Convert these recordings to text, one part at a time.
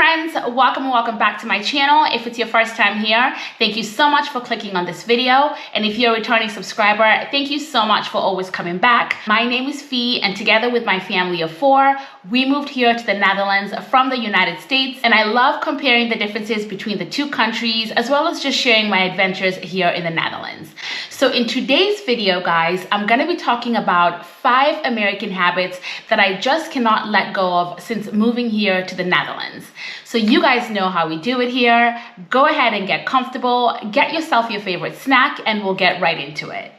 friends, welcome and welcome back to my channel. If it's your first time here, thank you so much for clicking on this video. And if you're a returning subscriber, thank you so much for always coming back. My name is Fee, and together with my family of 4, we moved here to the Netherlands from the United States. And I love comparing the differences between the two countries, as well as just sharing my adventures here in the Netherlands. So in today's video, guys, I'm gonna be talking about 5 American habits that I just cannot let go of since moving here to the Netherlands. So you guys know how we do it here. Go ahead and get comfortable, get yourself your favorite snack, and we'll get right into it.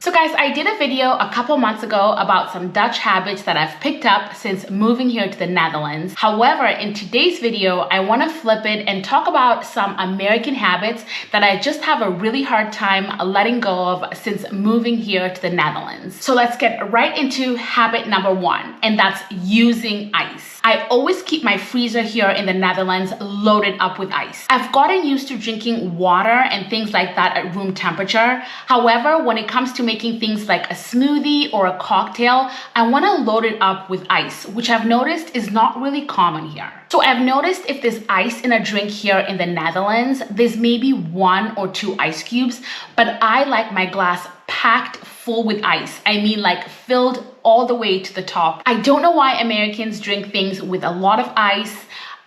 So guys, I did a video a couple months ago about some Dutch habits that I've picked up since moving here to the Netherlands. However, in today's video, I want to flip it and talk about some American habits that I just have a really hard time letting go of since moving here to the Netherlands. So let's get right into habit number 1, and that's using ice. I always keep my freezer here in the Netherlands loaded up with ice. I've gotten used to drinking water and things like that at room temperature. However, when it comes to making things like a smoothie or a cocktail, I want to load it up with ice, which I've noticed is not really common here. So I've noticed if there's ice in a drink here in the Netherlands, there's maybe 1 or 2 ice cubes, but I like my glass packed full with ice. I mean, like filled all the way to the top. I don't know why Americans drink things with a lot of ice.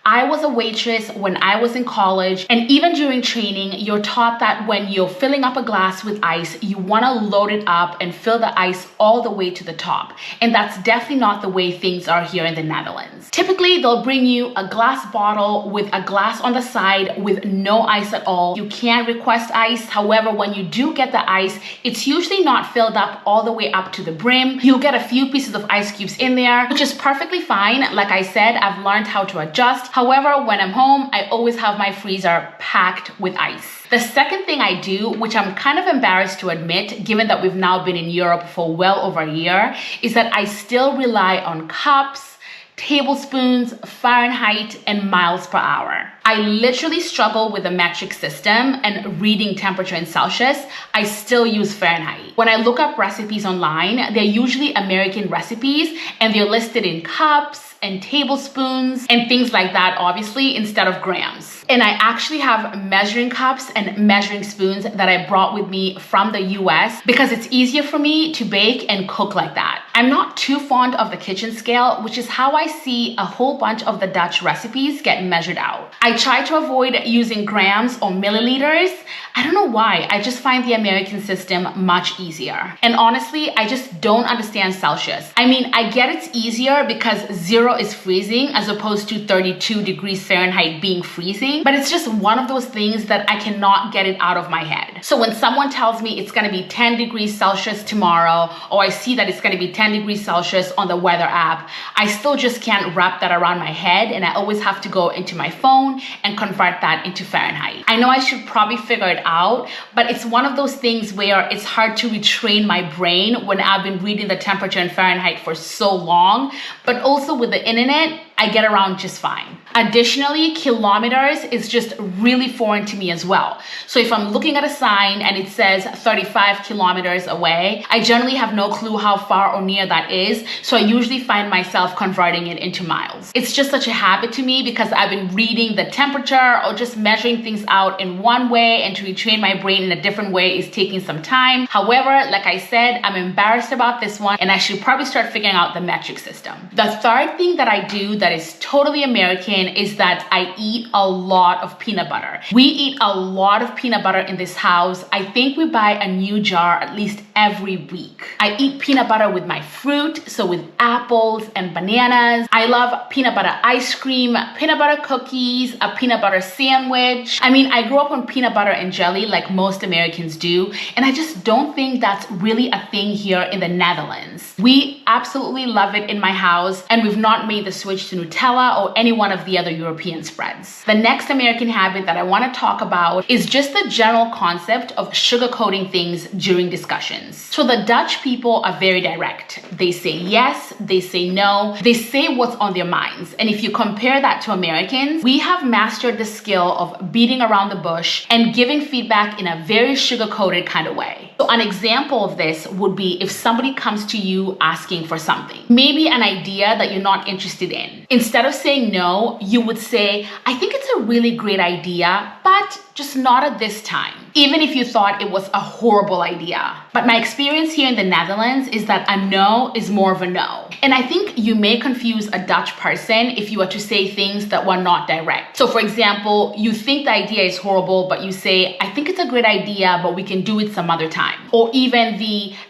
I was a waitress when I was in college, and even during training, you're taught that when you're filling up a glass with ice, you want to load it up and fill the ice all the way to the top. And that's definitely not the way things are here in the Netherlands. Typically, they'll bring you a glass bottle with a glass on the side with no ice at all. You can request ice. However, when you do get the ice, it's usually not filled up all the way up to the brim. You'll get a few pieces of ice cubes in there, which is perfectly fine. Like I said, I've learned how to adjust. However, when I'm home, I always have my freezer packed with ice. The second thing I do, which I'm kind of embarrassed to admit, given that we've now been in Europe for well over a year, is that I still rely on cups, tablespoons, Fahrenheit, and miles per hour. I literally struggle with the metric system and reading temperature in Celsius. I still use Fahrenheit. When I look up recipes online, they're usually American recipes, and they're listed in cups and tablespoons and things like that, obviously, instead of grams. And I actually have measuring cups and measuring spoons that I brought with me from the US because it's easier for me to bake and cook like that. I'm not too fond of the kitchen scale, which is how I see a whole bunch of the Dutch recipes get measured out. I try to avoid using grams or milliliters. I don't know why. I just find the American system much easier. And honestly, I just don't understand Celsius. I mean, I get it's easier because 0 is freezing as opposed to 32 degrees Fahrenheit being freezing, but it's just one of those things that I cannot get it out of my head. So when someone tells me it's gonna be 10 degrees Celsius tomorrow, or I see that it's gonna be 10 degrees Celsius on the weather app, I still just can't wrap that around my head, and I always have to go into my phone and convert that into Fahrenheit. I know I should probably figure it out, but it's one of those things where it's hard to retrain my brain when I've been reading the temperature in Fahrenheit for so long, but also with the internet, I get around just fine. Additionally, kilometers is just really foreign to me as well. So if I'm looking at a sign and it says 35 kilometers away, I generally have no clue how far or near that is. So I usually find myself converting it into miles. It's just such a habit to me because I've been reading the temperature or just measuring things out in one way, and to retrain my brain in a different way is taking some time. However, like I said, I'm embarrassed about this one, and I should probably start figuring out the metric system. The third thing that I do that is totally American is that I eat a lot of peanut butter. We eat a lot of peanut butter in this house. I think we buy a new jar at least every week. I eat peanut butter with my fruit, so with apples and bananas. I love peanut butter ice cream, peanut butter cookies, a peanut butter sandwich. I mean, I grew up on peanut butter and jelly like most Americans do, and I just don't think that's really a thing here in the Netherlands. We absolutely love it in my house, and we've not made the switch to to Nutella or any one of the other European spreads. The next American habit that I want to talk about is just the general concept of sugarcoating things during discussions. So the Dutch people are very direct. They say yes, they say no, they say what's on their minds. And if you compare that to Americans, we have mastered the skill of beating around the bush and giving feedback in a very sugar-coated kind of way. So an example of this would be if somebody comes to you asking for something, maybe an idea that you're not interested in. Instead of saying no, you would say, I think it's a really great idea, but just not at this time, even if you thought it was a horrible idea. But my experience here in the Netherlands is that a no is more of a no. And I think you may confuse a Dutch person if you were to say things that were not direct. So for example, you think the idea is horrible, but you say, I think it's a great idea, but we can do it some other time. Or even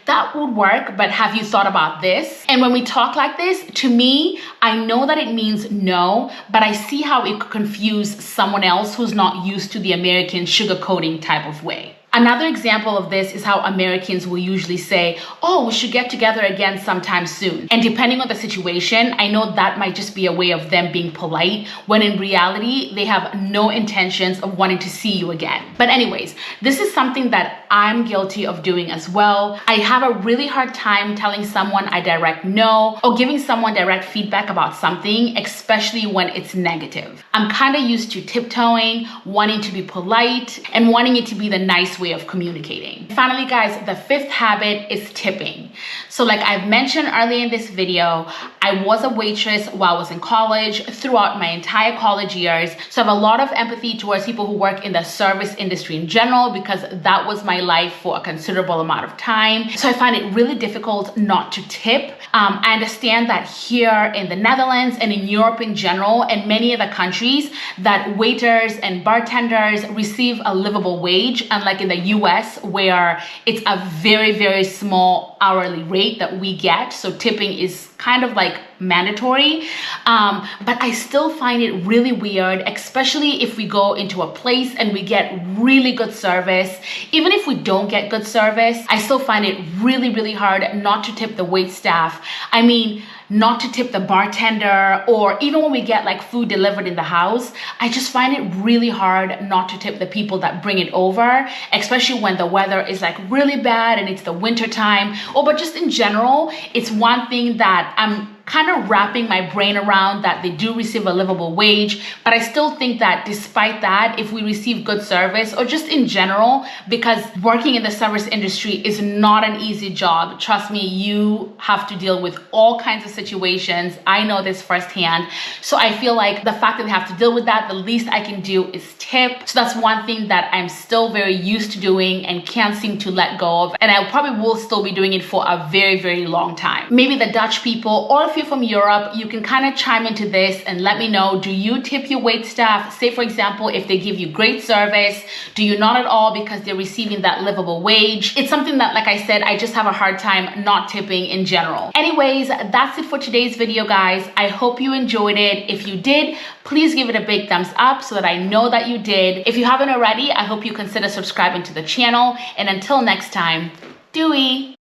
that would work, but have you thought about this? And when we talk like this, to me, I know that it means no, but I see how it could confuse someone else who's not used to the American sugarcoating type of way. Another example of this is how Americans will usually say, oh, we should get together again sometime soon. And depending on the situation, I know that might just be a way of them being polite, when in reality, they have no intentions of wanting to see you again. But anyways, this is something that I'm guilty of doing as well. I have a really hard time telling someone a direct no or giving someone direct feedback about something, especially when it's negative. I'm kind of used to tiptoeing, wanting to be polite, and wanting it to be the nice way of communicating. Finally, guys, the fifth habit is tipping. So like I've mentioned earlier in this video, I was a waitress while I was in college throughout my entire college years. So I have a lot of empathy towards people who work in the service industry in general, because that was my life for a considerable amount of time. So I find it really difficult not to tip. I understand that here in the Netherlands and in Europe in general, and many other countries, that waiters and bartenders receive a livable wage, unlike in the US, where it's a very, very small hourly rate that we get. So tipping is kind of like mandatory. But I still find it really weird, especially if we go into a place and we get really good service. Even if we don't get good service, I still find it really, really hard not to tip the wait staff. I mean, not to tip the bartender, or even when we get like food delivered in the house, I just find it really hard not to tip the people that bring it over, especially when the weather is like really bad and it's the winter time. But just in general, it's one thing that I'm kind of wrapping my brain around, that they do receive a livable wage. But I still think that despite that, if we receive good service, or just in general, because working in the service industry is not an easy job. Trust me, you have to deal with all kinds of situations. I know this firsthand. So I feel like the fact that they have to deal with that, the least I can do is tip. So that's one thing that I'm still very used to doing and can't seem to let go of. And I probably will still be doing it for a very, very long time. Maybe the Dutch people, or if you're from Europe, you can kind of chime into this and let me know, do you tip your wait staff? Say for example, if they give you great service, do you not at all because they're receiving that livable wage? It's something that, like I said, I just have a hard time not tipping in general. Anyways, that's it for today's video, guys. I hope you enjoyed it. If you did, please give it a big thumbs up so that I know that you did. If you haven't already, I hope you consider subscribing to the channel. And until next time, doei!